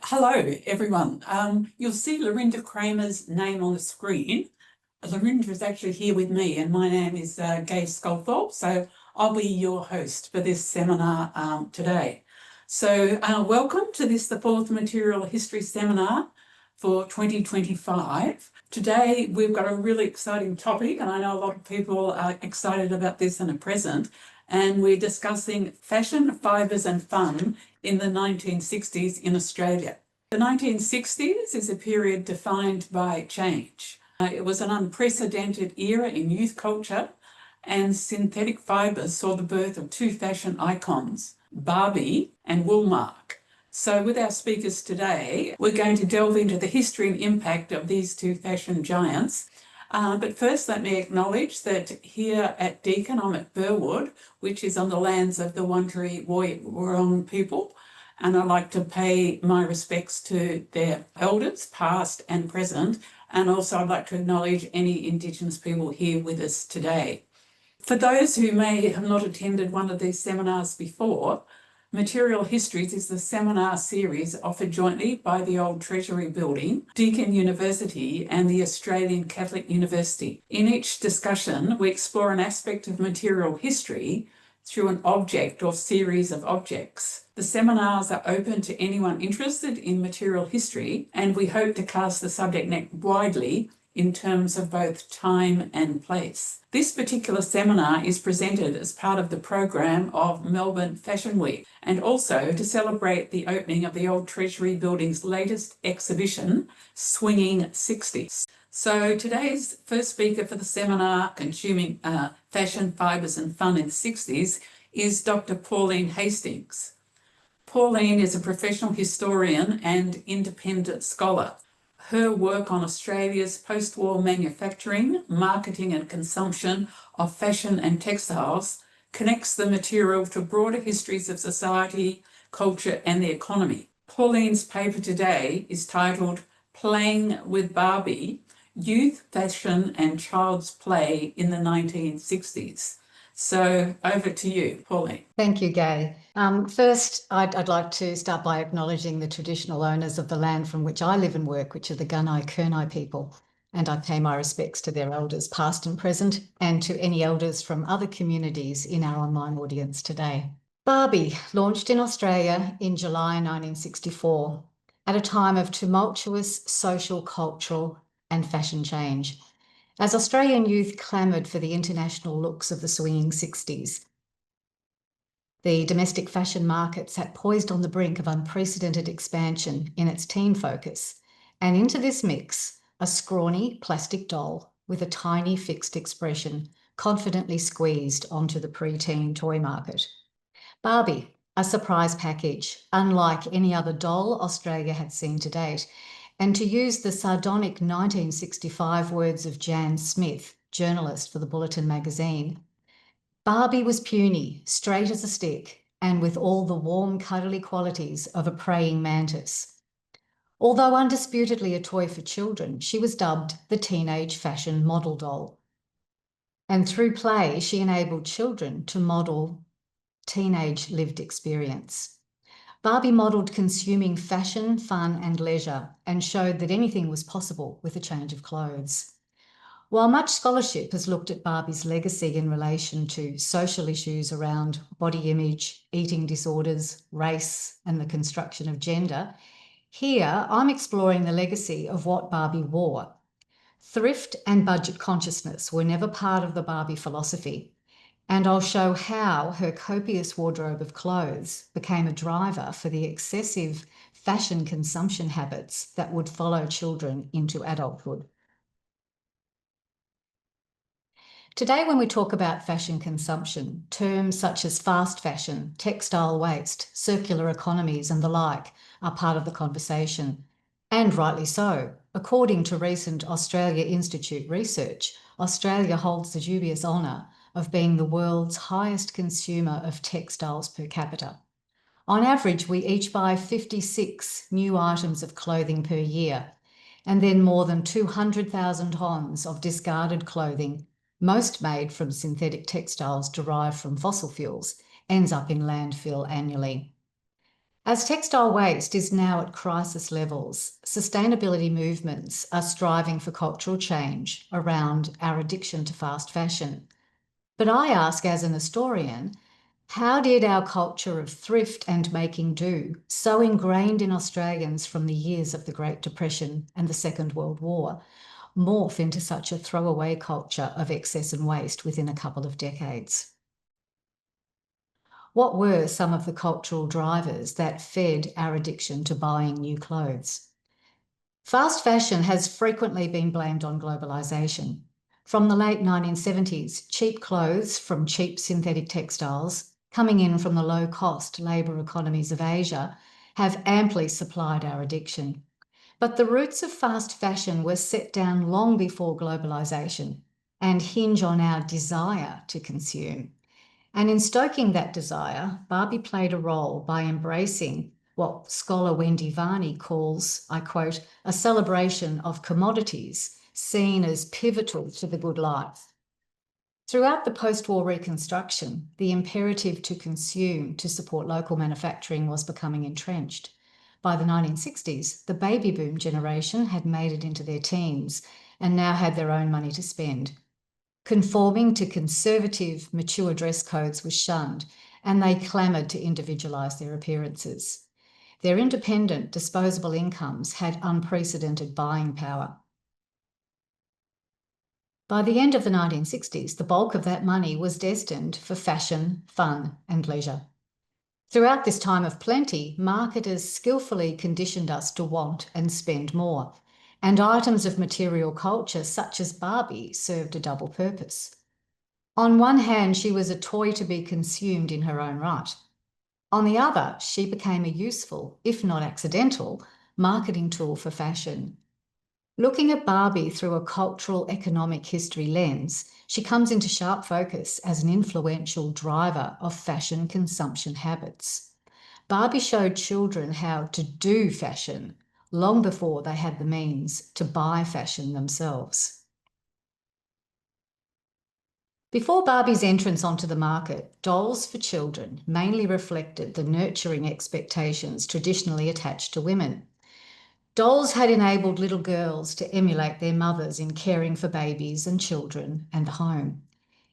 Hello, everyone. You'll see Lorinda Kramer's name on the screen. Lorinda is actually here with me, and my name is Gay Sculthorpe, so I'll be your host for this seminar today. So welcome to this, the fourth Material History Seminar for 2025. Today, we've got a really exciting topic, and I know a lot of people are excited about this and are present, and we're discussing fashion, fibres and fun in the 1960s in Australia. The 1960s is a period defined by change. It was an unprecedented era in youth culture, and synthetic fibres saw the birth of two fashion icons, Barbie and Woolmark. So with our speakers today, we're going to delve into the history and impact of these two fashion giants. But first, let me acknowledge that here at Deakin, I'm at Burwood, which is on the lands of the Wurundjeri Woi-wurrung people, and I'd like to pay my respects to their elders, past and present, and also I'd like to acknowledge any Indigenous people here with us today. For those who may have not attended one of these seminars before, Material Histories is the seminar series offered jointly by the Old Treasury Building, Deakin University and the Australian Catholic University. In each discussion, we explore an aspect of material history through an object or series of objects. The seminars are open to anyone interested in material history, and we hope to cast the subject net widely in terms of both time and place. This particular seminar is presented as part of the program of Melbourne Fashion Week, and also to celebrate the opening of the Old Treasury Building's latest exhibition, Swinging 60s. So today's first speaker for the seminar, Consuming Fashion, Fibres and Fun in the 60s, is Dr Pauling Hastings. Pauline is a professional historian and independent scholar. Her work on Australia's post-war manufacturing, marketing and consumption of fashion and textiles connects the material to broader histories of society, culture and the economy. Pauline's paper today is titled Playing with Barbie, Youth, Fashion and Child's Play in the 1960s. So over to you, Pauline. Thank you, Gay. First, I'd like to start by acknowledging the traditional owners of the land from which I live and work, which are the Gunai-Kurnai people, and I pay my respects to their elders, past and present, and to any elders from other communities in our online audience today. Barbie launched in Australia in July 1964, at a time of tumultuous social, cultural, and fashion change, as Australian youth clamoured for the international looks of the swinging 60s. The domestic fashion market sat poised on the brink of unprecedented expansion in its teen focus, and into this mix, a scrawny plastic doll with a tiny fixed expression confidently squeezed onto the pre-teen toy market. Barbie, a surprise package, unlike any other doll Australia had seen to date, and to use the sardonic 1965 words of Jan Smith, journalist for the Bulletin magazine, Barbie was puny, straight as a stick, and with all the warm, cuddly qualities of a praying mantis. Although undisputedly a toy for children, she was dubbed the teenage fashion model doll. And through play, she enabled children to model teenage lived experience. Barbie modelled consuming fashion, fun and leisure, and showed that anything was possible with a change of clothes. While much scholarship has looked at Barbie's legacy in relation to social issues around body image, eating disorders, race and the construction of gender, here I'm exploring the legacy of what Barbie wore. Thrift and budget consciousness were never part of the Barbie philosophy, and I'll show how her copious wardrobe of clothes became a driver for the excessive fashion consumption habits that would follow children into adulthood. Today, when we talk about fashion consumption, terms such as fast fashion, textile waste, circular economies and the like are part of the conversation, and rightly so. According to recent Australia Institute research, Australia holds the dubious honour of being the world's highest consumer of textiles per capita. On average, we each buy 56 new items of clothing per year, and then more than 200,000 tonnes of discarded clothing, most made from synthetic textiles derived from fossil fuels, ends up in landfill annually. As textile waste is now at crisis levels, sustainability movements are striving for cultural change around our addiction to fast fashion. But I ask, as an historian, how did our culture of thrift and making do, so ingrained in Australians from the years of the Great Depression and the Second World War, morph into such a throwaway culture of excess and waste within a couple of decades? What were some of the cultural drivers that fed our addiction to buying new clothes? Fast fashion has frequently been blamed on globalisation. From the late 1970s, cheap clothes from cheap synthetic textiles, coming in from the low-cost labour economies of Asia, have amply supplied our addiction. But the roots of fast fashion were set down long before globalisation and hinge on our desire to consume. And in stoking that desire, Barbie played a role by embracing what scholar Wendy Varney calls, I quote, a celebration of commodities seen as pivotal to the good life. Throughout the post-war reconstruction, the imperative to consume to support local manufacturing was becoming entrenched. By the 1960s, the baby boom generation had made it into their teens and now had their own money to spend. Conforming to conservative, mature dress codes was shunned, and they clamoured to individualise their appearances. Their independent, disposable incomes had unprecedented buying power. By the end of the 1960s, the bulk of that money was destined for fashion, fun, and leisure. Throughout this time of plenty, marketers skillfully conditioned us to want and spend more, and items of material culture such as Barbie served a double purpose. On one hand, she was a toy to be consumed in her own right. On the other, she became a useful, if not accidental, marketing tool for fashion. Looking at Barbie through a cultural economic history lens, she comes into sharp focus as an influential driver of fashion consumption habits. Barbie showed children how to do fashion long before they had the means to buy fashion themselves. Before Barbie's entrance onto the market, dolls for children mainly reflected the nurturing expectations traditionally attached to women. Dolls had enabled little girls to emulate their mothers in caring for babies and children and the home.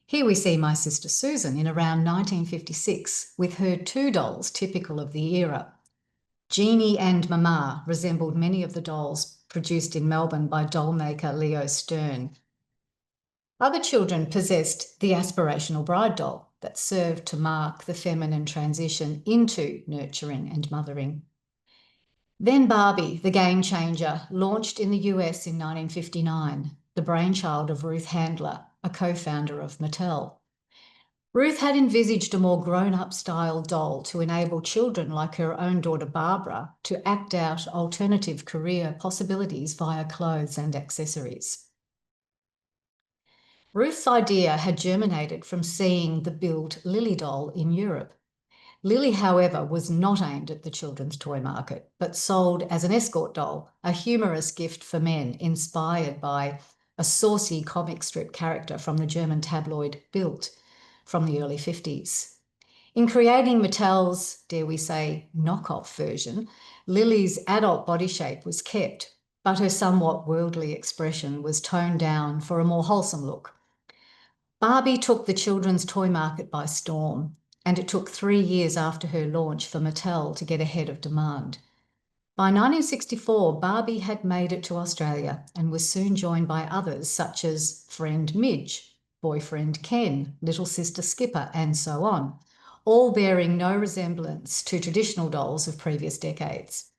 Here we see my sister Susan in around 1956 with her two dolls typical of the era. Jeannie and Mama resembled many of the dolls produced in Melbourne by doll maker Leo Stern. Other children possessed the aspirational bride doll that served to mark the feminine transition into nurturing and mothering. Then Barbie, the game changer, launched in the US in 1959, the brainchild of Ruth Handler, a co-founder of Mattel. Ruth had envisaged a more grown-up style doll to enable children like her own daughter Barbara to act out alternative career possibilities via clothes and accessories. Ruth's idea had germinated from seeing the built Lily doll in Europe. Lily, however, was not aimed at the children's toy market, but sold as an escort doll, a humorous gift for men inspired by a saucy comic strip character from the German tabloid Bild from the early 50s. In creating Mattel's, dare we say, knockoff version, Lily's adult body shape was kept, but her somewhat worldly expression was toned down for a more wholesome look. Barbie took the children's toy market by storm, and it took 3 years after her launch for Mattel to get ahead of demand. By 1964, Barbie had made it to Australia and was soon joined by others such as friend Midge, boyfriend Ken, little sister Skipper, and so on, all bearing no resemblance to traditional dolls of previous decades.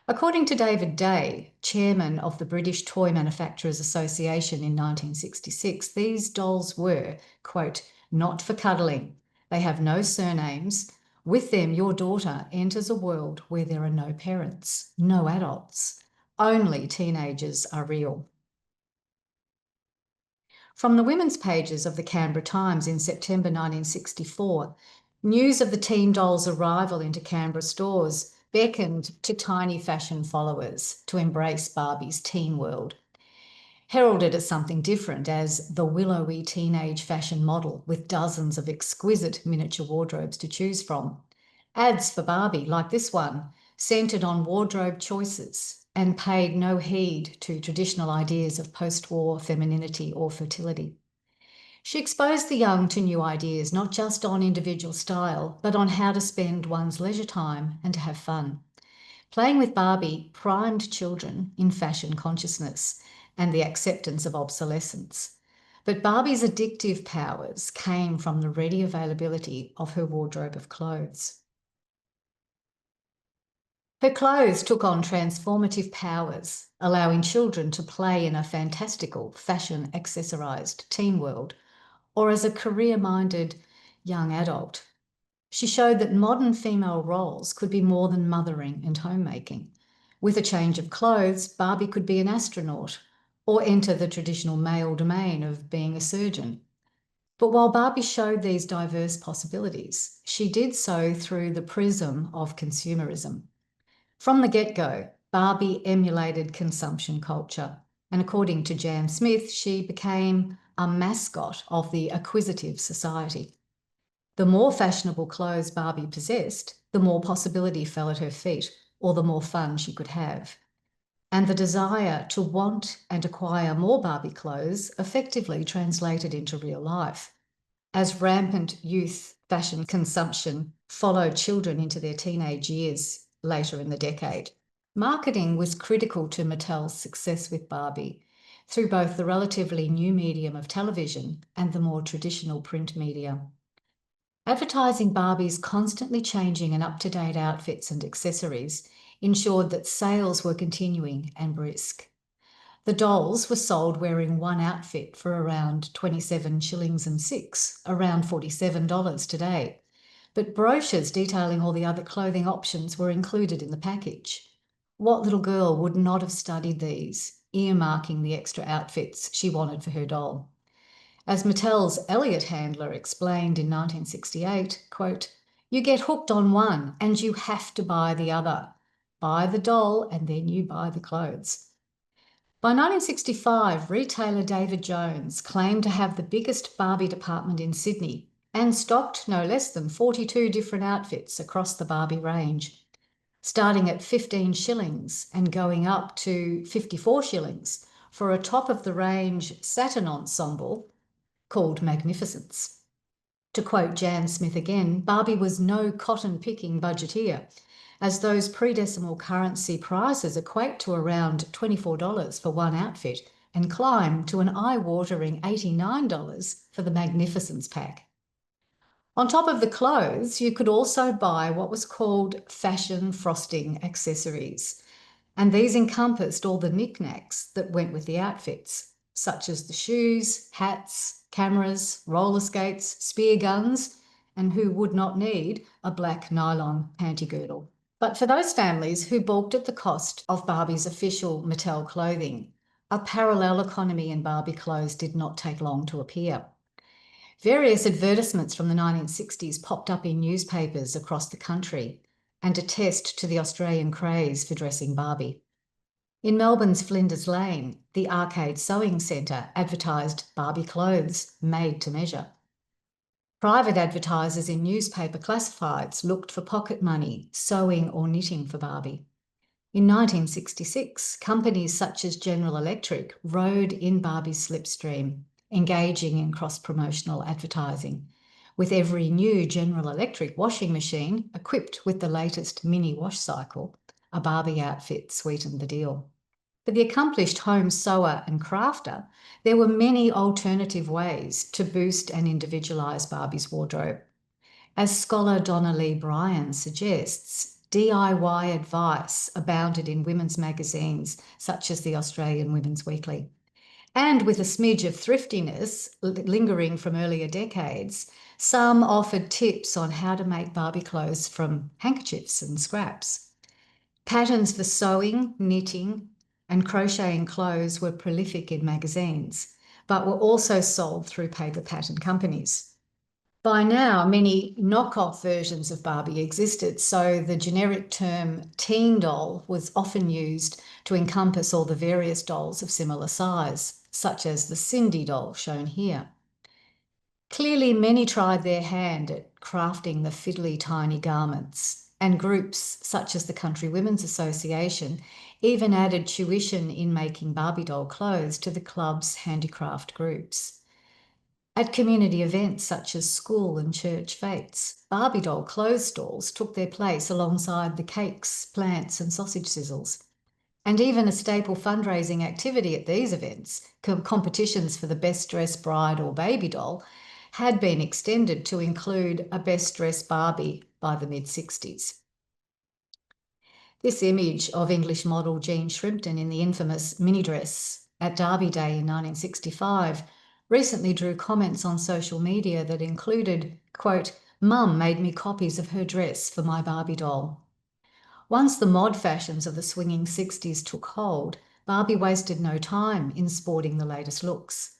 According to David Day, chairman of the British Toy Manufacturers Association in 1966, these dolls were, quote, not for cuddling. They have no surnames. With them, your daughter enters a world where there are no parents, no adults. Only teenagers are real. From the women's pages of the Canberra Times in September 1964, news of the teen doll's arrival into Canberra stores beckoned to tiny fashion followers to embrace Barbie's teen world. Heralded as something different as the willowy teenage fashion model with dozens of exquisite miniature wardrobes to choose from. Ads for Barbie, like this one, centred on wardrobe choices and paid no heed to traditional ideas of post-war femininity or fertility. She exposed the young to new ideas, not just on individual style, but on how to spend one's leisure time and to have fun. Playing with Barbie primed children in fashion consciousness and the acceptance of obsolescence. But Barbie's addictive powers came from the ready availability of her wardrobe of clothes. Her clothes took on transformative powers, allowing children to play in a fantastical, fashion accessorised teen world, or as a career-minded young adult. She showed that modern female roles could be more than mothering and homemaking. With a change of clothes, Barbie could be an astronaut or enter the traditional male domain of being a surgeon. But while Barbie showed these diverse possibilities, she did so through the prism of consumerism. From the get-go, Barbie emulated consumption culture, and according to Jan Smith, she became a mascot of the acquisitive society. The more fashionable clothes Barbie possessed, the more possibility fell at her feet, or the more fun she could have. And the desire to want and acquire more Barbie clothes effectively translated into real life. As rampant youth fashion consumption followed children into their teenage years later in the decade, marketing was critical to Mattel's success with Barbie through both the relatively new medium of television and the more traditional print media. Advertising Barbie's constantly changing and up-to-date outfits and accessories ensured that sales were continuing and brisk. The dolls were sold wearing one outfit for around 27 shillings and 6, around $47 today. But brochures detailing all the other clothing options were included in the package. What little girl would not have studied these, earmarking the extra outfits she wanted for her doll? As Mattel's Elliot handler explained in 1968, quote, "You get hooked on one and you have to buy the other. Buy the doll and then you buy the clothes." By 1965, retailer David Jones claimed to have the biggest Barbie department in Sydney and stocked no less than 42 different outfits across the Barbie range, starting at 15 shillings and going up to 54 shillings for a top-of-the-range satin ensemble called Magnificence. To quote Jan Smith again, Barbie was no cotton-picking budgeteer, as those pre-decimal currency prices equate to around $24 for one outfit and climb to an eye-watering $89 for the Magnificence pack. On top of the clothes, you could also buy what was called fashion frosting accessories, and these encompassed all the knickknacks that went with the outfits, such as the shoes, hats, cameras, roller skates, spear guns, and who would not need a black nylon panty girdle. But for those families who balked at the cost of Barbie's official Mattel clothing, a parallel economy in Barbie clothes did not take long to appear. Various advertisements from the 1960s popped up in newspapers across the country and attest to the Australian craze for dressing Barbie. In Melbourne's Flinders Lane, the Arcade Sewing Centre advertised Barbie clothes made to measure. Private advertisers in newspaper classifieds looked for pocket money, sewing or knitting for Barbie. In 1966, companies such as General Electric rode in Barbie's slipstream, engaging in cross-promotional advertising, with every new General Electric washing machine equipped with the latest mini wash cycle. A Barbie outfit sweetened the deal. For the accomplished home sewer and crafter, there were many alternative ways to boost and individualise Barbie's wardrobe. As scholar Donna Lee Bryan suggests, DIY advice abounded in women's magazines such as the Australian Women's Weekly. And with a smidge of thriftiness lingering from earlier decades, some offered tips on how to make Barbie clothes from handkerchiefs and scraps. Patterns for sewing, knitting, and crocheting clothes were prolific in magazines, but were also sold through paper pattern companies. By now, many knockoff versions of Barbie existed, so the generic term teen doll was often used to encompass all the various dolls of similar size, such as the Cindy doll shown here. Clearly, many tried their hand at crafting the fiddly tiny garments, and groups such as the Country Women's Association even added tuition in making Barbie doll clothes to the club's handicraft groups. At community events such as school and church fetes, Barbie doll clothes stalls took their place alongside the cakes, plants and sausage sizzles. And even a staple fundraising activity at these events, competitions for the best dressed bride or baby doll, had been extended to include a best dressed Barbie by the mid-60s. This image of English model Jean Shrimpton in the infamous mini dress at Derby Day in 1965 recently drew comments on social media that included, quote, "Mum made me copies of her dress for my Barbie doll." Once the mod fashions of the swinging 60s took hold, Barbie wasted no time in sporting the latest looks.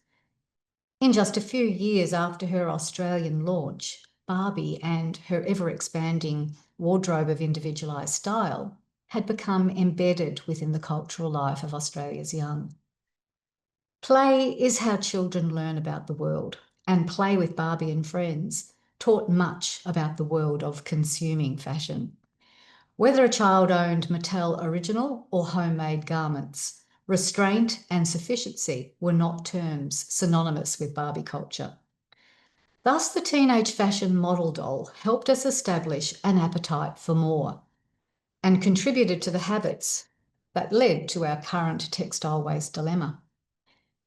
In just a few years after her Australian launch, Barbie and her ever-expanding wardrobe of individualised style had become embedded within the cultural life of Australia's young. Play is how children learn about the world, and Play with Barbie and Friends taught much about the world of consuming fashion. Whether a child owned Mattel original or homemade garments, restraint and sufficiency were not terms synonymous with Barbie culture. Thus, the teenage fashion model doll helped us establish an appetite for more and contributed to the habits that led to our current textile waste dilemma.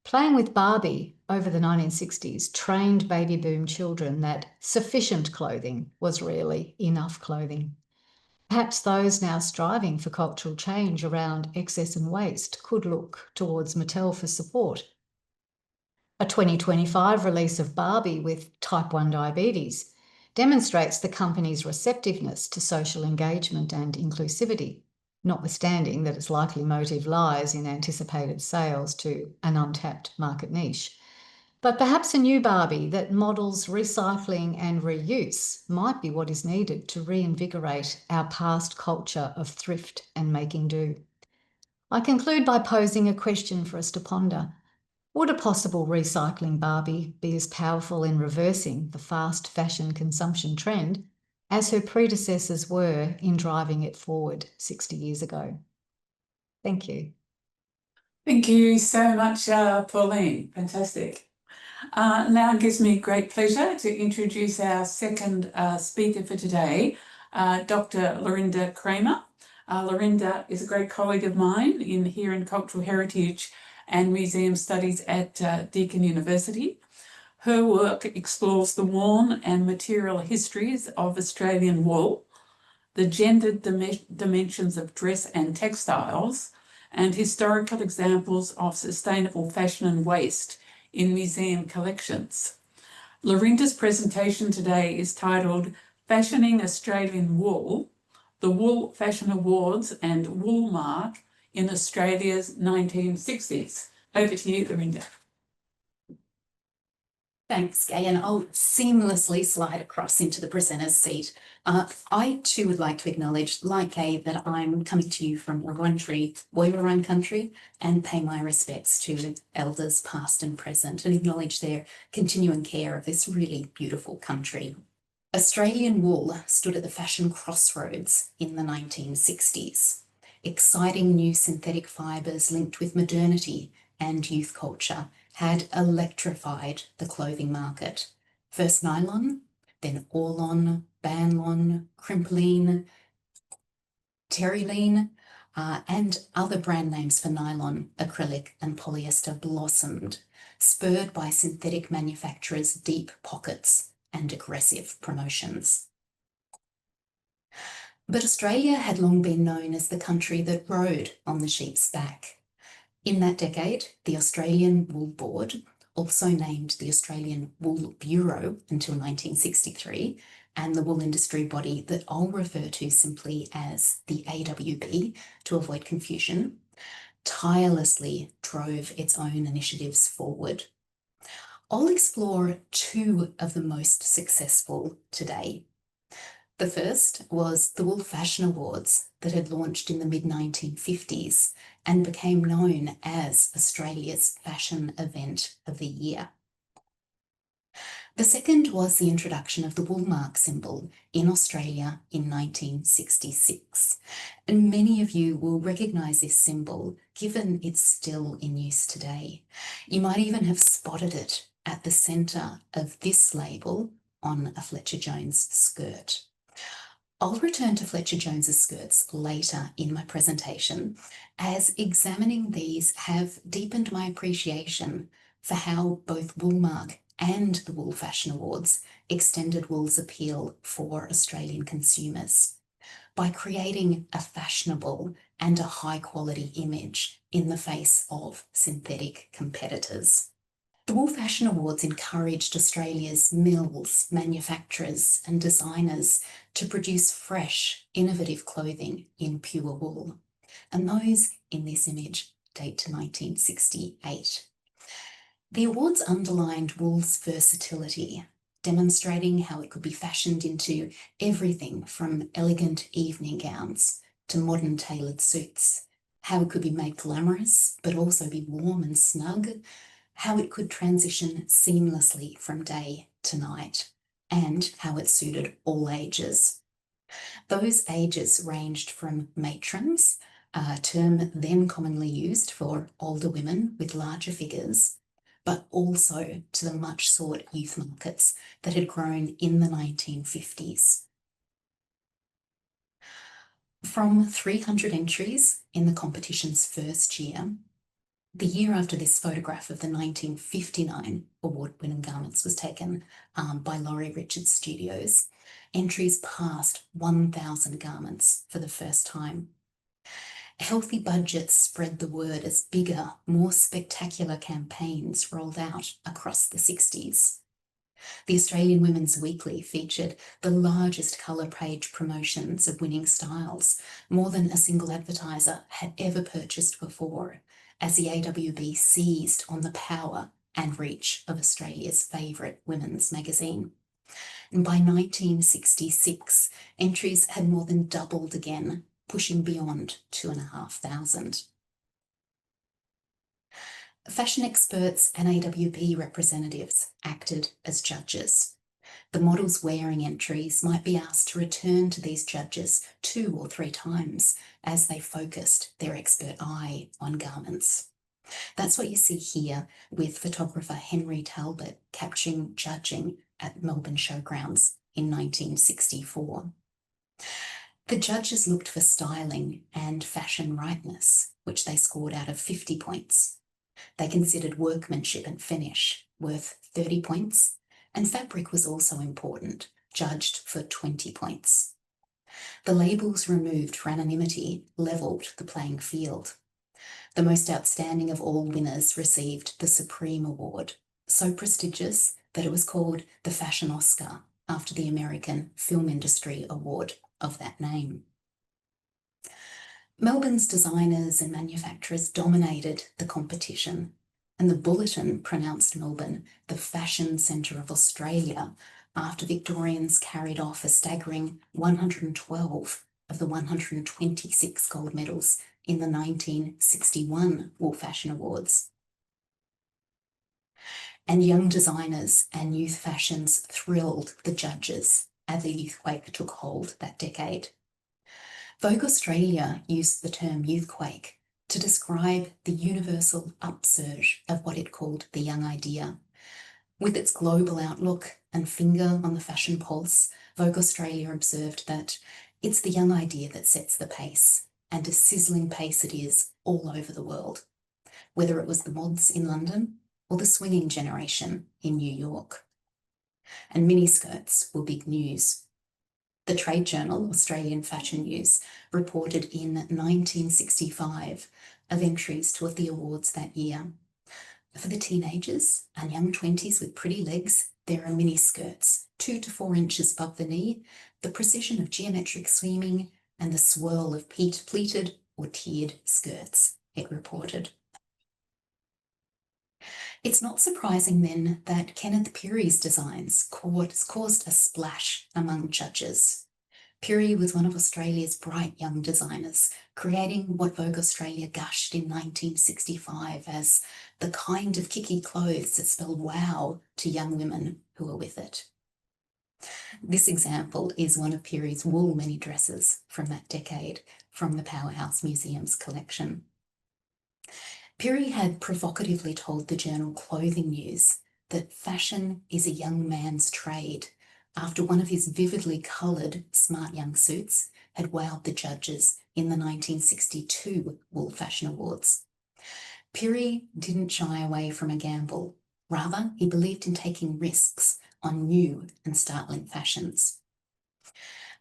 Playing with Barbie over the 1960s trained baby boom children that sufficient clothing was rarely enough clothing. Perhaps those now striving for cultural change around excess and waste could look towards Mattel for support. A 2025 release of Barbie with type 1 diabetes demonstrates the company's receptiveness to social engagement and inclusivity, notwithstanding that its likely motive lies in anticipated sales to an untapped market niche. But perhaps a new Barbie that models recycling and reuse might be what is needed to reinvigorate our past culture of thrift and making do. I conclude by posing a question for us to ponder. Would a possible recycling Barbie be as powerful in reversing the fast fashion consumption trend as her predecessors were in driving it forward 60 years ago? Thank you. Thank you so much, Pauline. Fantastic. Now it gives me great pleasure to introduce our second speaker for today, Dr. Lorinda Kramer. Lorinda is a great colleague of mine here in Cultural Heritage and Museum Studies at Deakin University. Her work explores the worn and material histories of Australian wool, the gendered dimensions of dress and textiles, and historical examples of sustainable fashion and waste in museum collections. Lorinda's presentation today is titled Fashioning Australian Wool, the Wool Fashion Awards and Wool Mark in Australia's 1960s. Over to you, Lorinda. Thanks, Gay, and I'll seamlessly slide across into the presenter's seat. I too would like to acknowledge, like Gay, that I'm coming to you from Wurundjeri Woiwurrung country and pay my respects to elders past and present and acknowledge their continuing care of this really beautiful country. Australian wool stood at the fashion crossroads in the 1960s. Exciting new synthetic fibres linked with modernity and youth culture had electrified the clothing market. First nylon, then orlon, banlon, crimpline, terylene, and other brand names for nylon, acrylic and polyester blossomed, spurred by synthetic manufacturers' deep pockets and aggressive promotions. But Australia had long been known as the country that rode on the sheep's back. In that decade, the Australian Wool Board, also named the Australian Wool Bureau until 1963, and the wool industry body that I'll refer to simply as the AWB to avoid confusion, tirelessly drove its own initiatives forward. I'll explore two of the most successful today. The first was the Wool Fashion Awards that had launched in the mid-1950s and became known as Australia's fashion event of the year. The second was the introduction of the wool mark symbol in Australia in 1966. And many of you will recognise this symbol given it's still in use today. You might even have spotted it at the centre of this label on a Fletcher Jones skirt. I'll return to Fletcher Jones's skirts later in my presentation, as examining these have deepened my appreciation for how both Woolmark and the Wool Fashion Awards extended wool's appeal for Australian consumers by creating a fashionable and a high-quality image in the face of synthetic competitors. The Wool Fashion Awards encouraged Australia's mills, manufacturers and designers to produce fresh, innovative clothing in pure wool. And those in this image date to 1968. The awards underlined wool's versatility, demonstrating how it could be fashioned into everything from elegant evening gowns to modern tailored suits, how it could be made glamorous but also be warm and snug, how it could transition seamlessly from day to night, and how it suited all ages. Those ages ranged from matrons, a term then commonly used for older women with larger figures, but also to the much sought youth markets that had grown in the 1950s. From 300 entries in the competition's first year, the year after this photograph of the 1959 award-winning garments was taken by Laurie Richards Studios, entries passed 1,000 garments for the first time. Healthy budgets spread the word as bigger, more spectacular campaigns rolled out across the 60s. The Australian Women's Weekly featured the largest colour page promotions of winning styles, more than a single advertiser had ever purchased before, as the AWB seized on the power and reach of Australia's favourite women's magazine. And by 1966, entries had more than doubled again, pushing beyond 2,500. Fashion experts and AWB representatives acted as judges. The models wearing entries might be asked to return to these judges 2 or 3 times as they focused their expert eye on garments. That's what you see here with photographer Henry Talbot capturing judging at Melbourne Showgrounds in 1964. The judges looked for styling and fashion rightness, which they scored out of 50 points. They considered workmanship and finish, worth 30 points, and fabric was also important, judged for 20 points. The labels removed for anonymity levelled the playing field. The most outstanding of all winners received the Supreme Award, so prestigious that it was called the Fashion Oscar after the American Film Industry Award of that name. Melbourne's designers and manufacturers dominated the competition, and the Bulletin pronounced Melbourne the fashion centre of Australia after Victorians carried off a staggering 112 of the 126 gold medals in the 1961 Wool Fashion Awards. And young designers and youth fashions thrilled the judges as the youthquake took hold that decade. Vogue Australia used the term youthquake to describe the universal upsurge of what it called the young idea. With its global outlook and finger on the fashion pulse, Vogue Australia observed that it's the young idea that sets the pace, and a sizzling pace it is all over the world, whether it was the mods in London or the swinging generation in New York. And miniskirts were big news. The trade journal, Australian Fashion News, reported in 1965 of entries to the awards that year. For the teenagers and young 20s with pretty legs, there are miniskirts, 2 to 4 inches above the knee, the precision of geometric seaming, and the swirl of pleated or tiered skirts, it reported. It's not surprising then that Kenneth Peary's designs caused a splash among judges. Peary was one of Australia's bright young designers, creating what Vogue Australia gushed in 1965 as the kind of kicky clothes that spelled wow to young women who are with it. This example is one of Pirie's wool mini dresses from that decade from the Powerhouse Museum's collection. Pirie had provocatively told the journal Clothing News that fashion is a young man's trade after one of his vividly coloured smart young suits had wowed the judges in the 1962 Wool Fashion Awards. Pirie didn't shy away from a gamble. Rather, he believed in taking risks on new and startling fashions.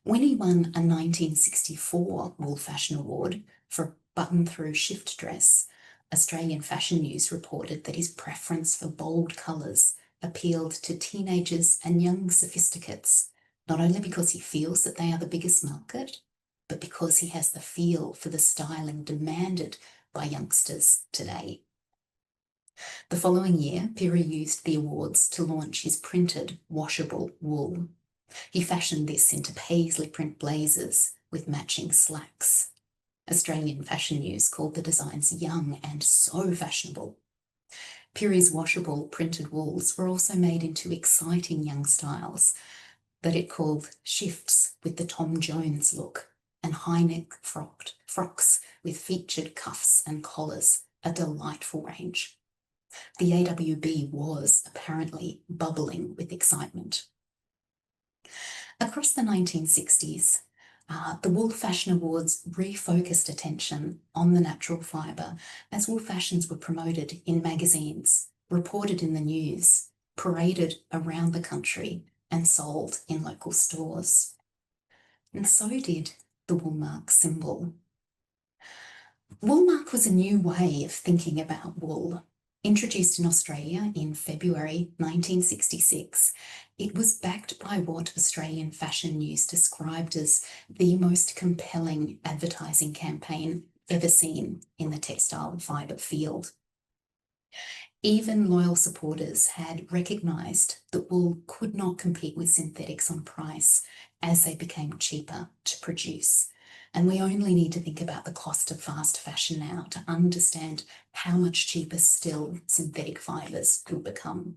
When he won a 1964 Wool Fashion Award for a button-through shift dress, Australian Fashion News reported that his preference for bold colours appealed to teenagers and young sophisticates, not only because he feels that they are the biggest market, but because he has the feel for the styling demanded by youngsters today. The following year, Pirie used the awards to launch his printed washable wool. He fashioned this into paisley print blazers with matching slacks. Australian Fashion News called the designs young and so fashionable. Pirie's washable printed wools were also made into exciting young styles that it called shifts with the Tom Jones look and high-neck frocks with featured cuffs and collars, a delightful range. The AWB was apparently bubbling with excitement. Across the 1960s, the Wool Fashion Awards refocused attention on the natural fibre as wool fashions were promoted in magazines, reported in the news, paraded around the country and sold in local stores. And so did the Woolmark symbol. Woolmark was a new way of thinking about wool. Introduced in Australia in February 1966, it was backed by what Australian Fashion News described as the most compelling advertising campaign ever seen in the textile and fibre field. Even loyal supporters had recognised that wool could not compete with synthetics on price as they became cheaper to produce. And we only need to think about the cost of fast fashion now to understand how much cheaper still synthetic fibres could become.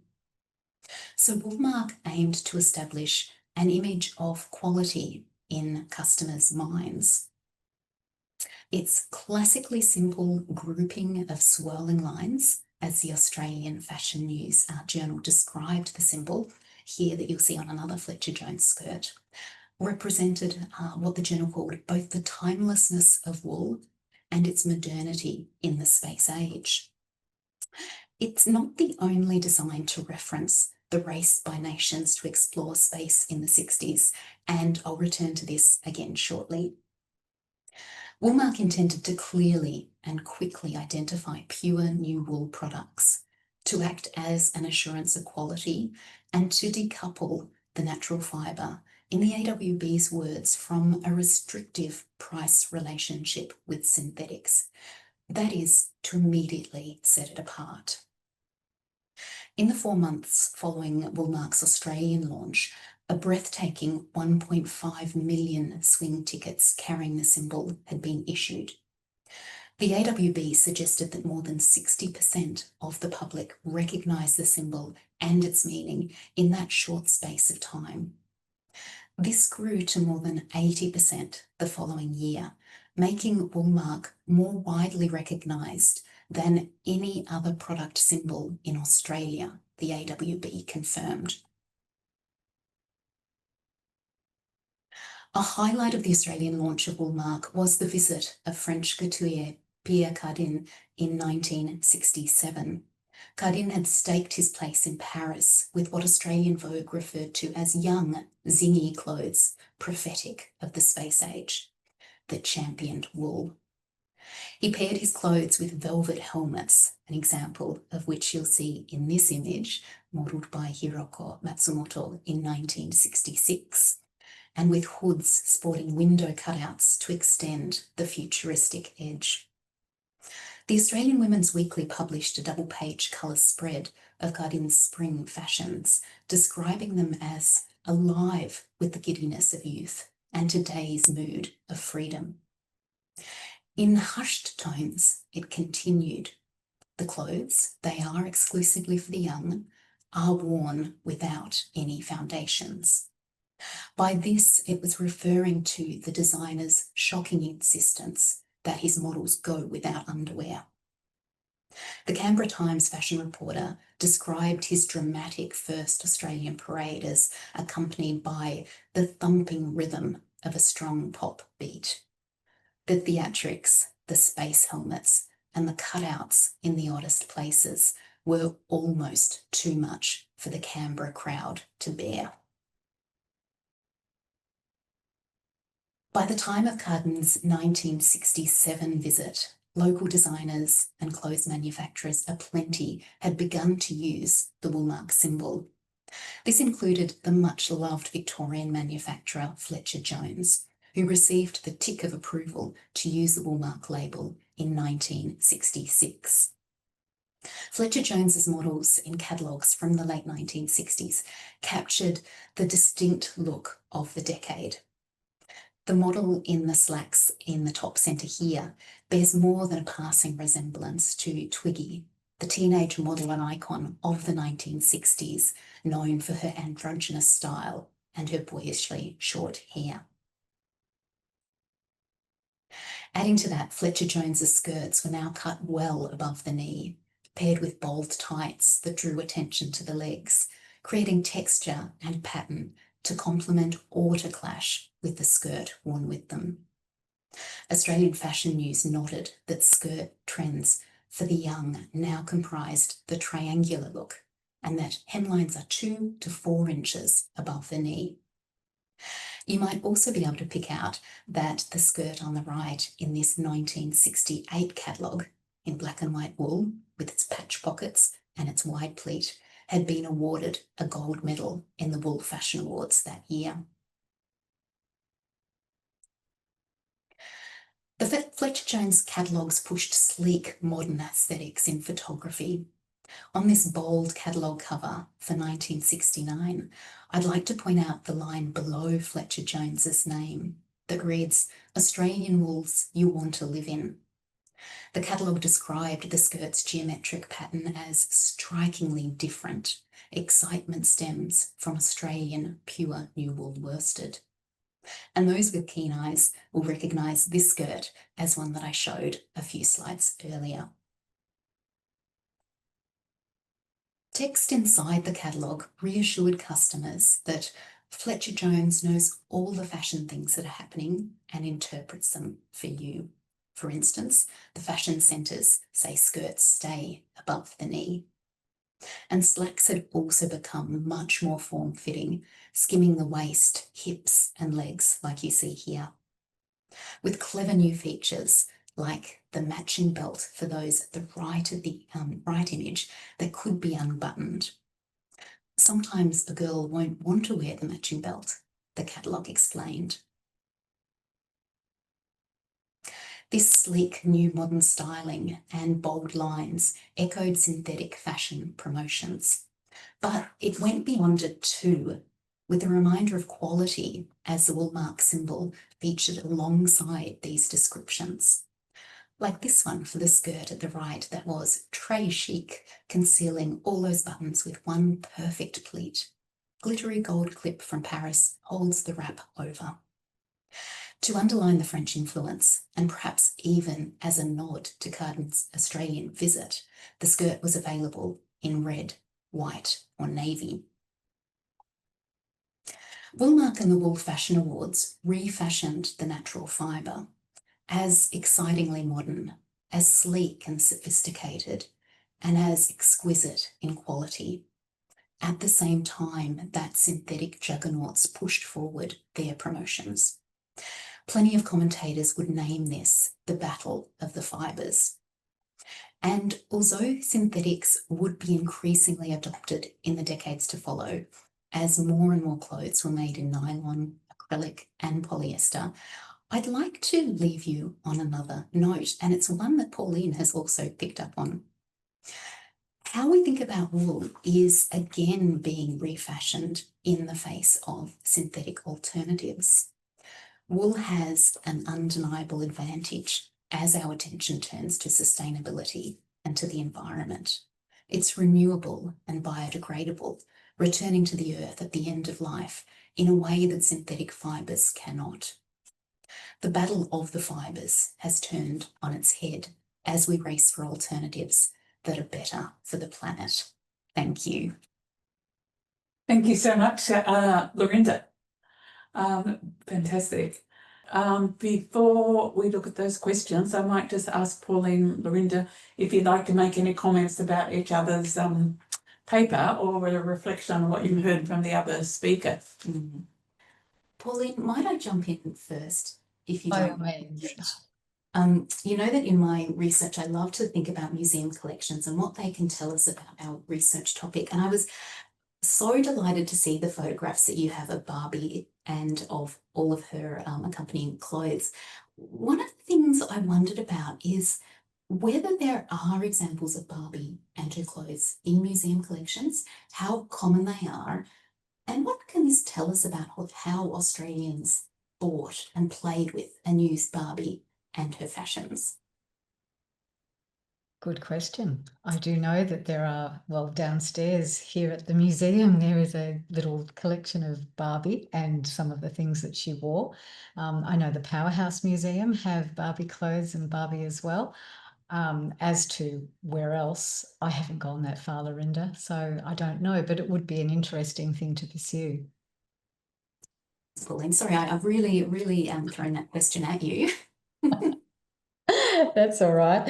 So Woolmark aimed to establish an image of quality in customers' minds. Its classically simple grouping of swirling lines, as the Australian Fashion News journal described the symbol, here that you'll see on another Fletcher Jones skirt, represented what the journal called both the timelessness of wool and its modernity in the space age. It's not the only design to reference the race by nations to explore space in the 60s, and I'll return to this again shortly. Woolmark intended to clearly and quickly identify pure new wool products, to act as an assurance of quality, and to decouple the natural fibre, in the AWB's words, from a restrictive price relationship with synthetics. That is, to immediately set it apart. In the 4 months following Woolmark's Australian launch, a breathtaking 1.5 million swing tickets carrying the symbol had been issued. The AWB suggested that more than 60% of the public recognised the symbol and its meaning in that short space of time. This grew to more than 80% the following year, making Woolmark more widely recognised than any other product symbol in Australia, the AWB confirmed. A highlight of the Australian launch of Woolmark was the visit of French couturier Pierre Cardin in 1967. Cardin had staked his place in Paris with what Australian Vogue referred to as young, zingy clothes, prophetic of the space age, that championed wool. He paired his clothes with velvet helmets, an example of which you'll see in this image, modelled by Hiroko Matsumoto in 1966, and with hoods sporting window cutouts to extend the futuristic edge. The Australian Women's Weekly published a double-page colour spread of Cardin's spring fashions, describing them as alive with the giddiness of youth and today's mood of freedom. In hushed tones, it continued. The clothes, they are exclusively for the young, are worn without any foundations. By this, it was referring to the designer's shocking insistence that his models go without underwear. The Canberra Times fashion reporter described his dramatic first Australian parade as accompanied by the thumping rhythm of a strong pop beat. The theatrics, the space helmets, and the cutouts in the oddest places were almost too much for the Canberra crowd to bear. By the time of Carden's 1967 visit, local designers and clothes manufacturers aplenty had begun to use the woolmark symbol. This included the much-loved Victorian manufacturer Fletcher Jones, who received the tick of approval to use the woolmark label in 1966. Fletcher Jones's models in catalogues from the late 1960s captured the distinct look of the decade. The model in the slacks in the top centre here bears more than a passing resemblance to Twiggy, the teenage model and icon of the 1960s, known for her androgynous style and her boyishly short hair. Adding to that, Fletcher Jones's skirts were now cut well above the knee, paired with bold tights that drew attention to the legs, creating texture and pattern to complement or to clash with the skirt worn with them. Australian Fashion News noted that skirt trends for the young now comprised the triangular look, and that hemlines are 2 to 4 inches above the knee. You might also be able to pick out that the skirt on the right in this 1968 catalogue in black and white wool with its patch pockets and its wide pleat had been awarded a gold medal in the Wool Fashion Awards that year. The Fletcher Jones catalogues pushed sleek modern aesthetics in photography. On this bold catalogue cover for 1969, I'd like to point out the line below Fletcher Jones's name that reads, "Australian wools you want to live in." The catalogue described the skirt's geometric pattern as strikingly different. Excitement stems from Australian pure new wool worsted. And those with keen eyes will recognise this skirt as one that I showed a few slides earlier. Text inside the catalogue reassured customers that Fletcher Jones knows all the fashion things that are happening and interprets them for you. For instance, the fashion centres say skirts stay above the knee. And slacks had also become much more form-fitting, skimming the waist, hips and legs like you see here. With clever new features like the matching belt for those at the right of the right image that could be unbuttoned. Sometimes a girl won't want to wear the matching belt, the catalogue explained. This sleek new modern styling and bold lines echoed synthetic fashion promotions. But it went beyond it too, with a reminder of quality as the woolmark symbol featured alongside these descriptions. Like this one for the skirt at the right that was très chic, concealing all those buttons with one perfect pleat. Glittery gold clip from Paris holds the wrap over. To underline the French influence, and perhaps even as a nod to Carden's Australian visit, the skirt was available in red, white or navy. Woolmark and the Wool Fashion Awards refashioned the natural fibre as excitingly modern, as sleek and sophisticated, and as exquisite in quality. At the same time that synthetic juggernauts pushed forward their promotions. Plenty of commentators would name this the battle of the fibres. And although synthetics would be increasingly adopted in the decades to follow, as more and more clothes were made in nylon, acrylic and polyester, I'd like to leave you on another note, and it's one that Pauline has also picked up on. How we think about wool is again being refashioned in the face of synthetic alternatives. Wool has an undeniable advantage as our attention turns to sustainability and to the environment. It's renewable and biodegradable, returning to the earth at the end of life in a way that synthetic fibres cannot. The battle of the fibres has turned on its head as we race for alternatives that are better for the planet. Thank you. Thank you so much, Lorinda. Fantastic. Before we look at those questions, I might just ask Pauline, Lorinda, if you'd like to make any comments about each other's paper or a reflection on what you've heard from the other speaker. Pauline, might I jump in first, if you By don't all means. You know that in my research, I love to think about museum collections and what they can tell us about our research topic. And I was so delighted to see the photographs that you have of Barbie and of all of her accompanying clothes. One of the things I wondered about is whether there are examples of Barbie and her clothes in museum collections, how common they are, and what can this tell us about how Australians bought and played with and used Barbie and her fashions? Good question. I do know that there are, well, downstairs here at the museum, there is a little collection of Barbie and some of the things that she wore. I know the Powerhouse Museum have Barbie clothes and Barbie as well. As to where else, I haven't gone that far, Lorinda, so I don't know, but it would be an interesting thing to pursue. Pauline, sorry, I've really thrown that question at you. That's all right.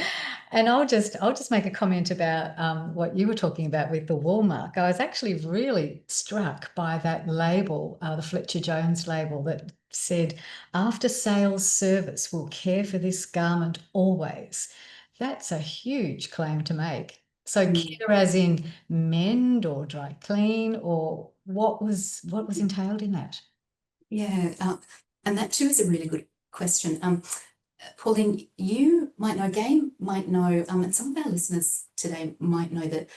And I'll just make a comment about what you were talking about with the wall mark. I was actually really struck by that label, the Fletcher Jones label that said, "After sales service will care for this garment always." That's a huge claim to make. So care as in mend or dry clean, or what was entailed in that? Yeah, and that too is a really good question. Pauline, you might know, Gay might know, and some of our listeners today might know that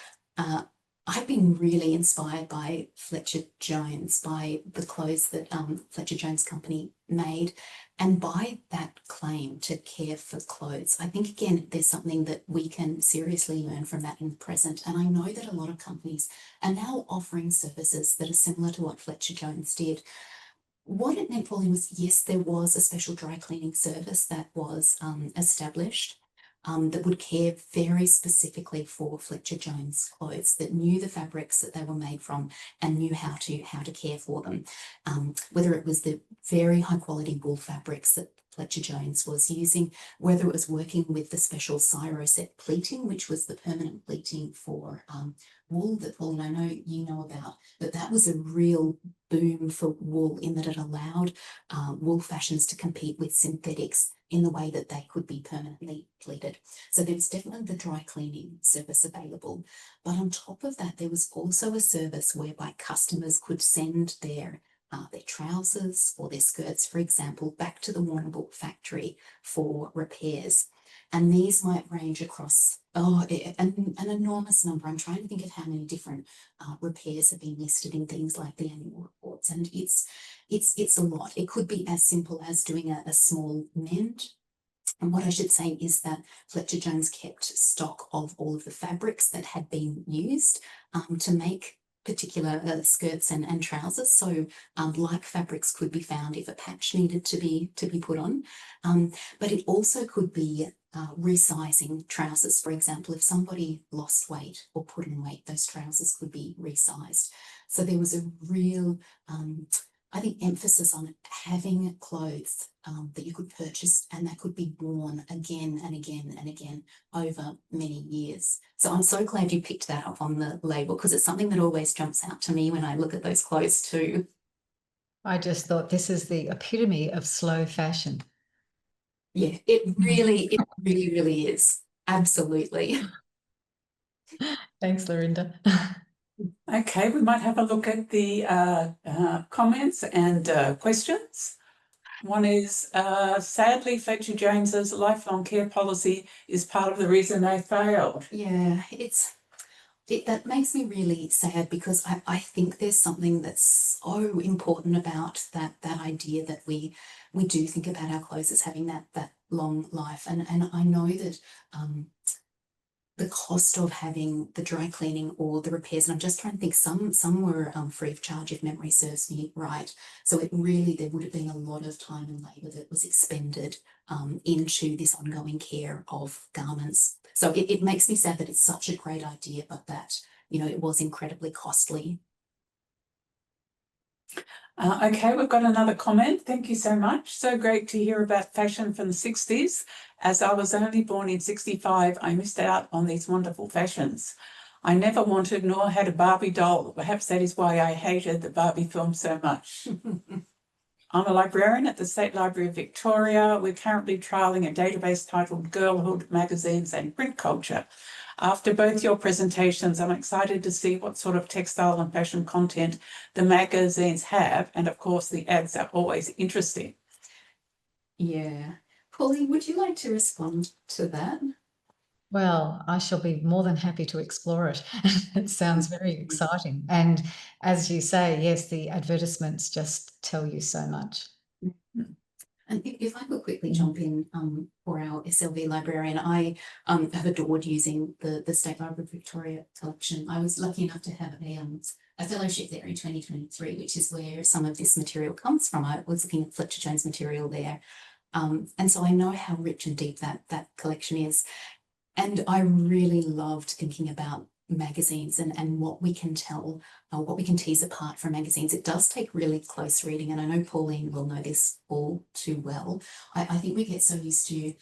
I've been really inspired by Fletcher Jones, by the clothes that Fletcher Jones Company made, and by that claim to care for clothes. I think, again, there's something that we can seriously learn from that in the present. And I know that a lot of companies are now offering services that are similar to what Fletcher Jones did. What it meant, Pauline, was yes, there was a special dry cleaning service that was established that would care very specifically for Fletcher Jones clothes, that knew the fabrics that they were made from and knew how to care for them. Whether it was the very high quality wool fabrics that Fletcher Jones was using, whether it was working with the special Cyroset pleating, which was the permanent pleating for wool that, Pauline, I know you know about, but that was a real boom for wool in that it allowed wool fashions to compete with synthetics in the way that they could be permanently pleated. So there was definitely the dry cleaning service available. But on top of that, there was also a service whereby customers could send their trousers or their skirts, for example, back to the Warrnambool factory for repairs. And these might range across an enormous number. I'm trying to think of how many different repairs have been listed in things like the annual reports, and it's a lot. It could be as simple as doing a small mend. And what I should say is that Fletcher Jones kept stock of all of the fabrics that had been used to make particular skirts and trousers. So like fabrics could be found if a patch needed to be put on. But it also could be resizing trousers. For example, if somebody lost weight or put on weight, those trousers could be resized. So there was a real I think emphasis on having clothes that you could purchase and that could be worn again and again and again over many years. So I'm so glad you picked that up on the label, because it's something that always jumps out to me when I look at those clothes too. I just thought this is the epitome of slow fashion. Yeah, it really is. Absolutely. Thanks, Lorinda. Okay, we might have a look at the comments and questions. One is, sadly, Fletcher Jones's lifelong care policy is part of the reason they failed. Yeah, that makes me really sad, because I think there's something that's so important about that idea that we do think about our clothes as having that long life. And I know that the cost of having the dry cleaning or the repairs, and I'm just trying to think, some were free of charge if memory serves me right. So it really, there would have been a lot of time and labour that was expended into this ongoing care of garments. So it makes me sad that it's such a great idea, but that, you know, it was incredibly costly. Okay, we've got another comment. Thank you so much. So great to hear about fashion from the 60s. As I was only born in 65, I missed out on these wonderful fashions. I never wanted nor had a Barbie doll. Perhaps that is why I hated the Barbie film so much. I'm a librarian at the State Library of Victoria. We're currently trialling a database titled Girlhood Magazines and Print Culture. After both your presentations, I'm excited to see what sort of textile and fashion content the magazines have, and of course the ads are always interesting. Yeah. Pauline, would you like to respond to that? Well, I shall be more than happy to explore it. It sounds very exciting. And as you say, yes, the advertisements just tell you so much. And if I could quickly jump in for our SLV librarian, I have adored using the State Library of Victoria collection. I was lucky enough to have a fellowship there in 2023, which is where some of this material comes from. I was looking at Fletcher Jones material there. And so I know how rich and deep that collection is. And I really loved thinking about magazines and what we can tell, what we can tease apart from magazines. It does take really close reading, and I know Pauline will know this all too well. I think we get so used to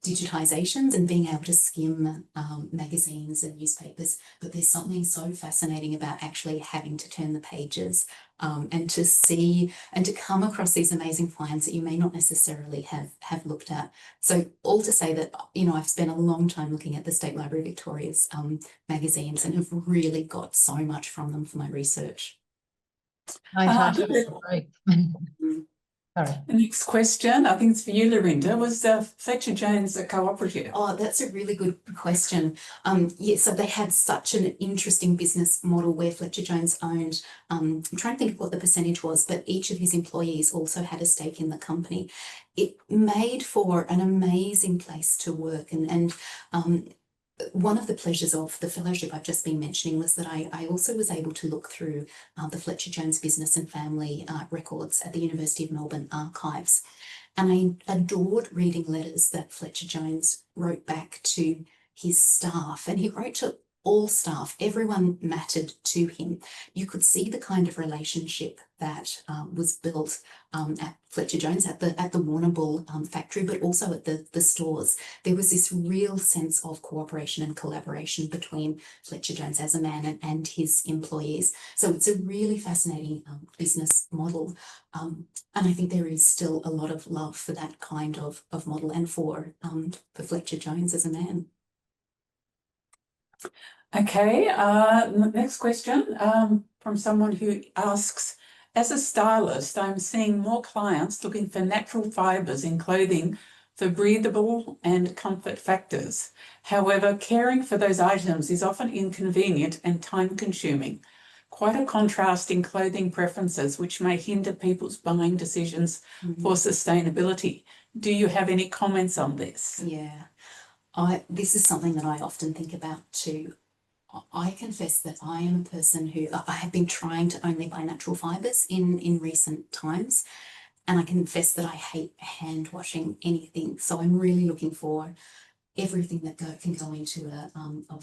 digitizations and being able to skim magazines and newspapers, but there's something so fascinating about actually having to turn the pages and to see and to come across these amazing finds that you may not necessarily have looked at. So all to say that, you know, I've spent a long time looking at the State Library of Victoria's magazines and have really got so much from them for my research. I heartily agree. Sorry. The next question, I think it's for you, Lorinda, was Fletcher Jones a cooperative? Oh, that's a really good question. Yeah, so they had such an interesting business model where Fletcher Jones owned, I'm trying to think of what the percentage was, but each of his employees also had a stake in the company. It made for an amazing place to work, and one of the pleasures of the fellowship I've just been mentioning was that I also was able to look through the Fletcher Jones business and family records at the University of Melbourne archives. And I adored reading letters that Fletcher Jones wrote back to his staff, and he wrote to all staff. Everyone mattered to him. You could see the kind of relationship that was built at Fletcher Jones, at the Warrnambool factory, but also at the stores. There was this real sense of cooperation and collaboration between Fletcher Jones as a man and his employees. So it's a really fascinating business model. And I think there is still a lot of love for that kind of model and for Fletcher Jones as a man. Okay, next question from someone who asks, as a stylist, I'm seeing more clients looking for natural fibres in clothing for breathable and comfort factors. However, caring for those items is often inconvenient and time-consuming. Quite a contrast in clothing preferences, which may hinder people's buying decisions for sustainability. Do you have any comments on this? Yeah, this is something that I often think about too. I confess that I am a person who I have been trying to only buy natural fibres in recent times, and I confess that I hate hand washing anything. So I'm really looking for everything that can go into a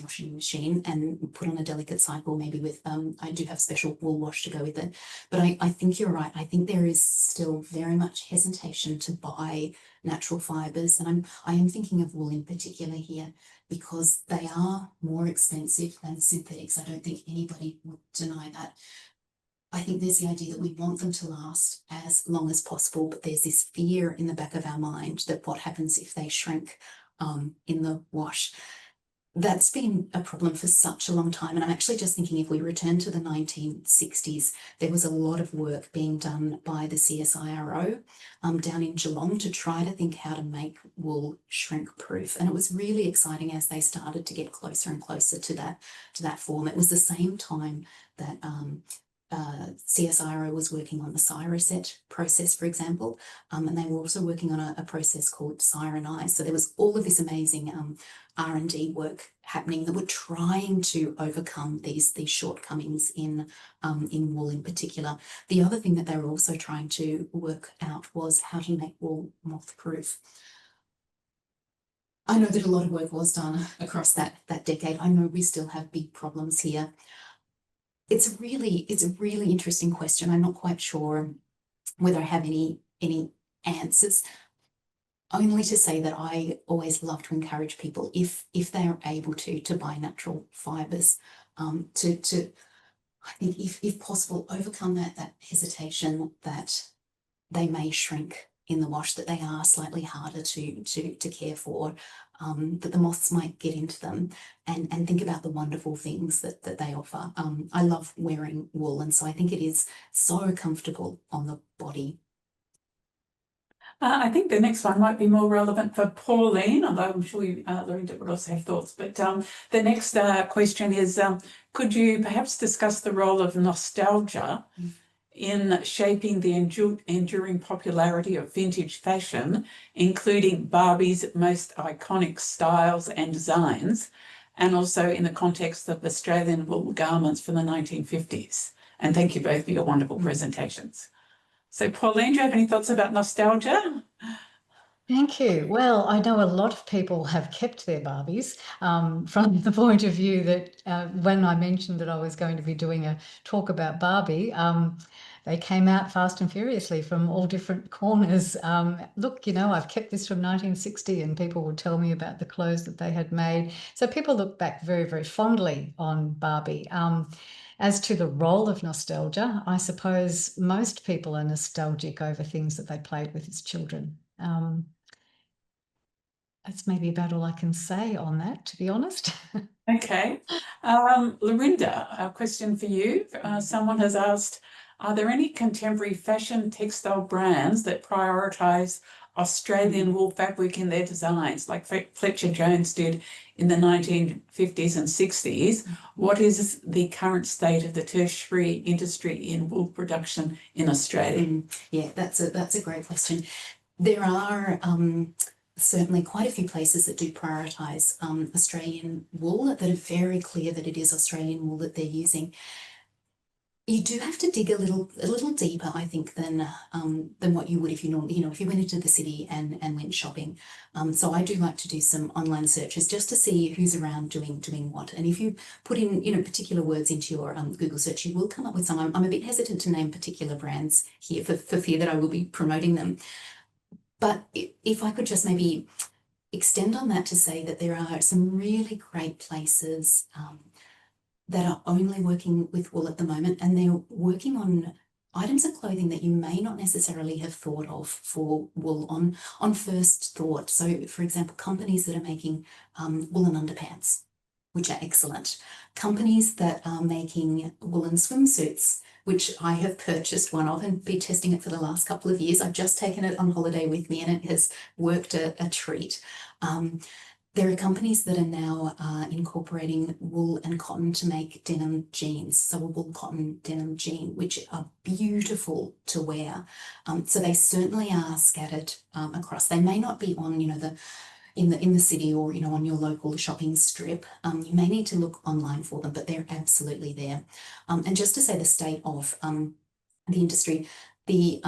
washing machine and put on a delicate cycle, maybe with I do have special wool wash to go with it. But I think you're right. I think there is still very much hesitation to buy natural fibres, and I am thinking of wool in particular here, because they are more expensive than synthetics. I don't think anybody would deny that. I think there's the idea that we want them to last as long as possible, but there's this fear in the back of our mind that what happens if they shrink in the wash. That's been a problem for such a long time. And I'm actually just thinking, if we return to the 1960s, there was a lot of work being done by the CSIRO down in Geelong to try to think how to make wool shrink proof. And it was really exciting as they started to get closer and closer to that form. It was the same time that CSIRO was working on the Cyroset process, for example, and they were also working on a process called Cyrenize. So there was all of this amazing R&D work happening that were trying to overcome these shortcomings in wool in particular. The other thing that they were also trying to work out was how to make wool moth-proof. I know that a lot of work was done across that decade. I know we still have big problems here. It's a really interesting question. I'm not quite sure whether I have any answers. Only to say that I always love to encourage people, if they are able to buy natural fibres, to I think if possible overcome that hesitation that they may shrink in the wash, that they are slightly harder to care for, that the moths might get into them, and think about the wonderful things that they offer. I love wearing wool, and so I think it is so comfortable on the body. I think the next one might be more relevant for Pauline, although I'm sure Lorinda would also have thoughts. But the next question is, could you perhaps discuss the role of nostalgia in shaping the enduring popularity of vintage fashion, including Barbie's most iconic styles and designs, and also in the context of Australian wool garments from the 1950s? And thank you both for your wonderful presentations. So, Pauline, do you have any thoughts about nostalgia? Thank you. Well, I know a lot of people have kept their Barbies, from the point of view that when I mentioned that I was going to be doing a talk about Barbie, they came out fast and furiously from all different corners. Look, you know, I've kept this from 1960, and people would tell me about the clothes that they had made. So people look back very, very fondly on Barbie. As to the role of nostalgia, I suppose most people are nostalgic over things that they played with as children. That's maybe about all I can say on that, to be honest. Okay. Lorinda, a question for you. Someone has asked, are there any contemporary fashion textile brands that prioritise Australian wool fabric in their designs, like Fletcher Jones did in the 1950s and 60s? What is the current state of the tertiary industry in wool production in Australia? Yeah, that's a great question. There are certainly quite a few places that do prioritise Australian wool, that are very clear that it is Australian wool that they're using. You do have to dig a little deeper, I think, than what you would if you normally, if you went into the city and went shopping. So I do like to do some online searches just to see who's around doing what. And if you put in, particular words into your Google search, you will come up with some. I'm a bit hesitant to name particular brands here for fear that I will be promoting them. But if I could just maybe extend on that to say that there are some really great places that are only working with wool at the moment, and they're working on items of clothing that you may not necessarily have thought of for wool on first thought. So, for example, companies that are making woolen underpants, which are excellent. Companies that are making woolen swimsuits, which I have purchased one of and been testing it for the last couple of years. I've just taken it on holiday with me, and it has worked a treat. There are companies that are now incorporating wool and cotton to make denim jeans, so a wool cotton denim jean, which are beautiful to wear. So they certainly are scattered across. They may not be on, in the city or on your local shopping strip. You may need to look online for them, but they're absolutely there. And just to say the state of the industry, the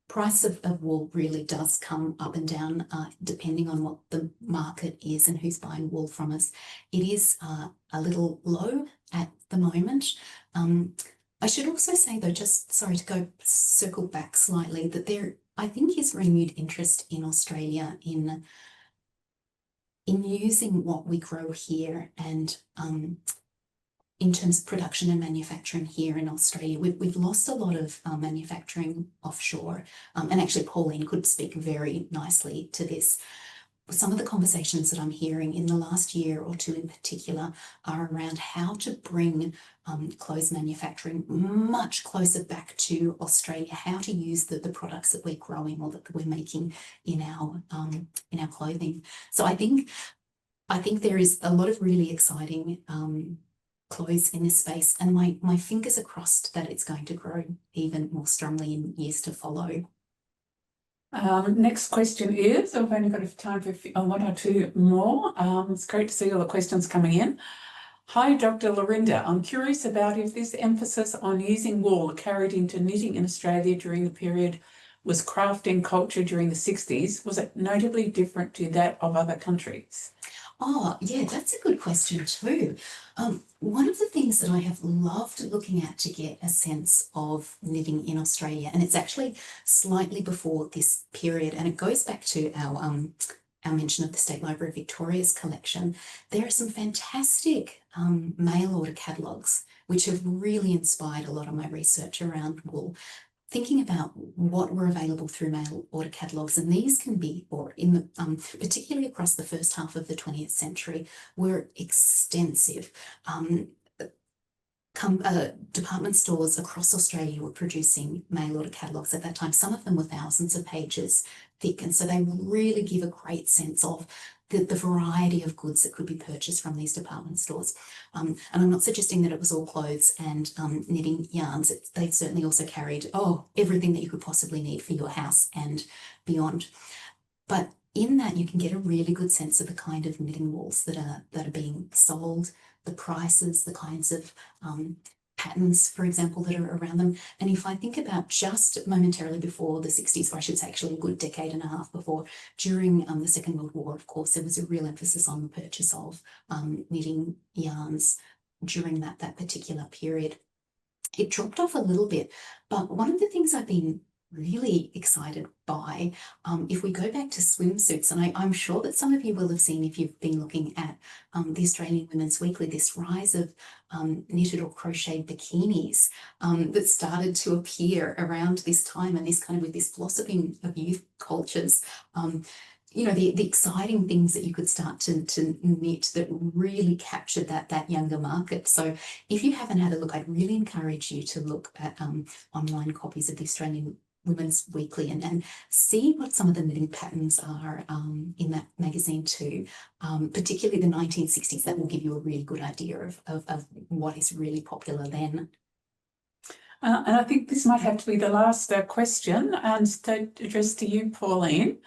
price of wool really does come up and down depending on what the market is and who's buying wool from us. It is a little low at the moment. I should also say, though, just sorry to circle back slightly, that there I think is renewed interest in Australia in using what we grow here, and in terms of production and manufacturing here in Australia. We've lost a lot of manufacturing offshore, and actually Pauline could speak very nicely to this. Some of the conversations that I'm hearing in the last year or two in particular are around how to bring clothes manufacturing much closer back to Australia, how to use the products that we're growing or that we're making in our clothing. So I think there is a lot of really exciting clothes in this space, and my fingers are crossed that it's going to grow even more strongly in years to follow. Next question is, I've only got time for one or two more. It's great to see all the questions coming in. Hi, Dr. Lorinda. I'm curious about if this emphasis on using wool carried into knitting in Australia during the period was crafting culture during the 60s. Was it notably different to that of other countries? Oh, yeah, that's a good question too. One of the things that I have loved looking at to get a sense of knitting in Australia, and it's actually slightly before this period, and it goes back to our mention of the State Library of Victoria's collection. There are some fantastic mail order catalogues which have really inspired a lot of my research around wool. Thinking about what were available through mail order catalogues, and these can be, or in the particularly across the first half of the 20th century, were extensive. Department stores across Australia were producing mail order catalogues at that time. Some of them were thousands of pages thick, and so they really give a great sense of the variety of goods that could be purchased from these department stores. And I'm not suggesting that it was all clothes and knitting yarns. They certainly also carried, everything that you could possibly need for your house and beyond. But in that, you can get a really good sense of the kind of knitting wools that are being sold, the prices, the kinds of patterns, for example, that are around them. And if I think about just momentarily before the 60s, or I should say actually a good decade and a half before, during the Second World War, of course, there was a real emphasis on the purchase of knitting yarns during that particular period. It dropped off a little bit, but one of the things I've been really excited by, if we go back to swimsuits, and I'm sure that some of you will have seen, if you've been looking at the Australian Women's Weekly, this rise of knitted or crocheted bikinis that started to appear around this time, and this kind of with this blossoming of youth cultures. You know, the exciting things that you could start to knit that really captured that younger market. So if you haven't had a look, I'd really encourage you to look at online copies of the Australian Women's Weekly and see what some of the knitting patterns are in that magazine too, particularly the 1960s. That will give you a really good idea of what is really popular then. And I think this might have to be the last question, and to address to you, Pauline.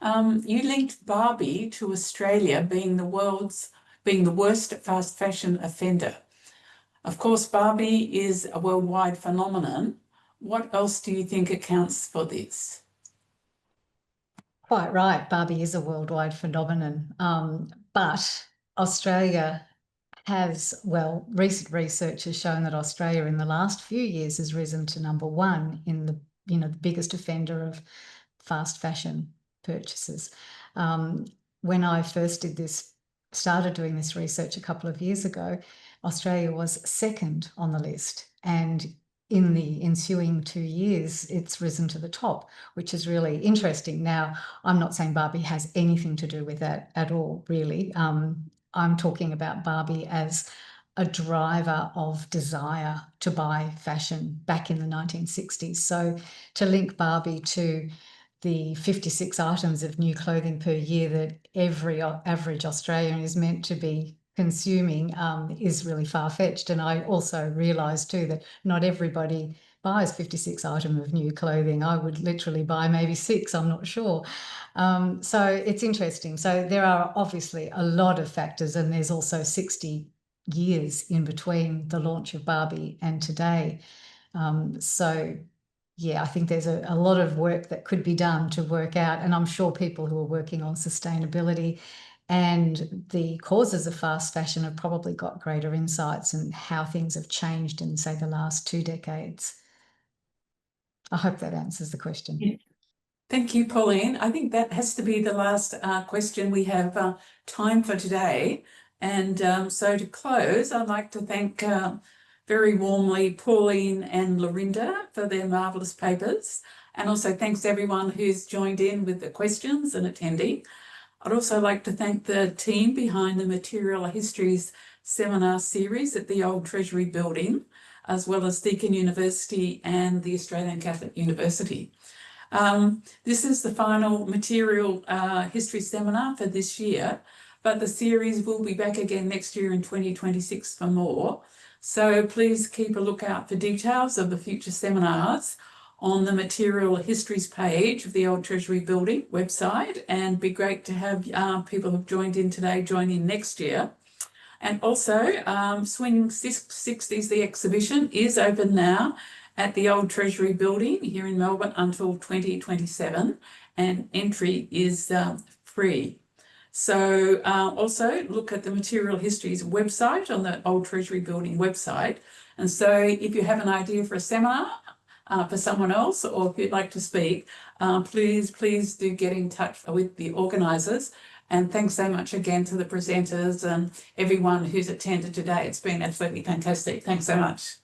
You linked Barbie to Australia being the worst fast fashion offender. Of course, Barbie is a worldwide phenomenon. What else do you think accounts for this? Quite right. Barbie is a worldwide phenomenon, but Australia has, well, recent research has shown that Australia in the last few years has risen to number one in the biggest offender of fast fashion purchases. When I first started doing this research a couple of years ago, Australia was second on the list, and in the ensuing 2 years, it's risen to the top, which is really interesting. Now, I'm not saying Barbie has anything to do with that at all, really. I'm talking about Barbie as a driver of desire to buy fashion back in the 1960s. So to link Barbie to the 56 items of new clothing per year that every average Australian is meant to be consuming is really far-fetched. And I also realised too that not everybody buys 56 items of new clothing. I would literally buy maybe 6, I'm not sure. So it's interesting. So there are obviously a lot of factors, and there's also 60 years in between the launch of Barbie and today. So yeah, I think there's a lot of work that could be done to work out, and I'm sure people who are working on sustainability and the causes of fast fashion have probably got greater insights in how things have changed in, say, the last 2 decades. I hope that answers the question. Yeah. Thank you, Pauline. I think that has to be the last question we have time for today. And so to close, I'd like to thank very warmly Pauline and Lorinda for their marvellous papers. And also thanks to everyone who's joined in with the questions and attending. I'd also like to thank the team behind the Material Histories seminar series at the Old Treasury Building, as well as Deakin University and the Australian Catholic University. This is the final Material History seminar for this year, but the series will be back again next year in 2026 for more. So please keep a lookout for details of the future seminars on the Material Histories page of the Old Treasury Building website, and be great to have people who've joined in today join in next year. And also, Swing 60s, the exhibition, is open now at the Old Treasury Building here in Melbourne until 2027, and entry is free. So also look at the Material Histories website on the Old Treasury Building website. And so if you have an idea for a seminar for someone else, or if you'd like to speak, please do get in touch with the organisers. And thanks so much again to the presenters and everyone who's attended today. It's been absolutely fantastic. Thanks so much.